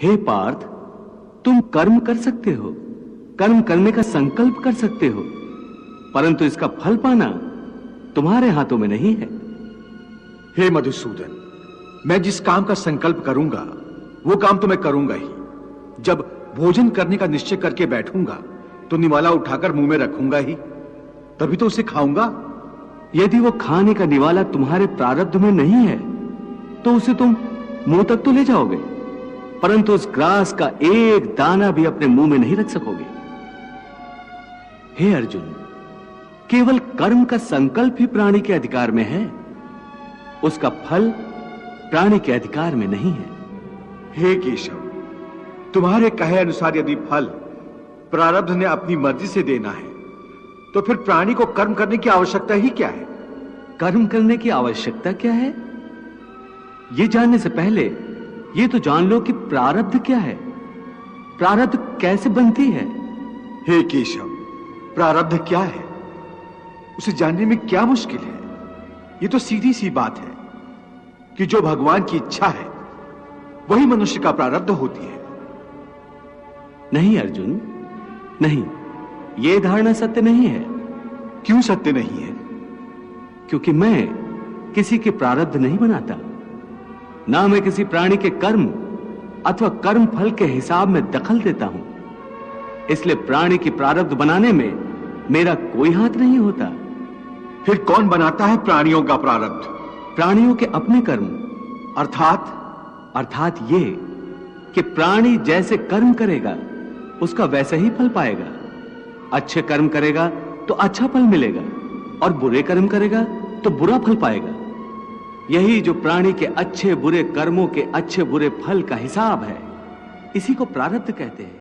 हे पार्थ, तुम कर्म कर सकते हो, कर्म करने का संकल्प कर सकते हो, परंतु इसका फल पाना तुम्हारे हाथों में नहीं है। हे मधुसूदन, मैं जिस काम का संकल्प करूंगा वो काम तो मैं करूंगा ही। जब भोजन करने का निश्चय करके बैठूंगा तो निवाला उठाकर मुंह में रखूंगा ही, तभी तो उसे खाऊंगा। यदि वो खाने का निवाला तुम्हारे प्रारब्ध में नहीं है तो उसे तुम मुंह तक तो ले जाओगे, परंतु उस ग्रास का एक दाना भी अपने मुंह में नहीं रख सकोगे। हे अर्जुन, केवल कर्म का संकल्प ही प्राणी के अधिकार में है, उसका फल प्राणी के अधिकार में नहीं है। हे केशव, तुम्हारे कहे अनुसार यदि फल प्रारब्ध ने अपनी मर्जी से देना है तो फिर प्राणी को कर्म करने की आवश्यकता ही क्या है? कर्म करने की आवश्यकता क्या है, यह जानने से पहले यह तो जान लो कि प्रारब्ध क्या है, प्रारब्ध कैसे बनती है। हे केशव, प्रारब्ध क्या है उसे जानने में क्या मुश्किल है? यह तो सीधी सी बात है कि जो भगवान की इच्छा है वही मनुष्य का प्रारब्ध होती है। नहीं अर्जुन, नहीं, यह धारणा सत्य नहीं है। क्यों सत्य नहीं है? क्योंकि मैं किसी के प्रारब्ध नहीं बनाता, ना मैं किसी प्राणी के कर्म अथवा कर्म फल के हिसाब में दखल देता हूं, इसलिए प्राणी की प्रारब्ध बनाने में मेरा कोई हाथ नहीं होता। फिर कौन बनाता है प्राणियों का प्रारब्ध? प्राणियों के अपने कर्म। अर्थात ये कि प्राणी जैसे कर्म करेगा उसका वैसा ही फल पाएगा। अच्छे कर्म करेगा तो अच्छा फल मिलेगा और बुरे कर्म करेगा तो बुरा फल पाएगा। यही जो प्राणी के अच्छे बुरे कर्मों के अच्छे बुरे फल का हिसाब है, इसी को प्रारब्ध कहते हैं।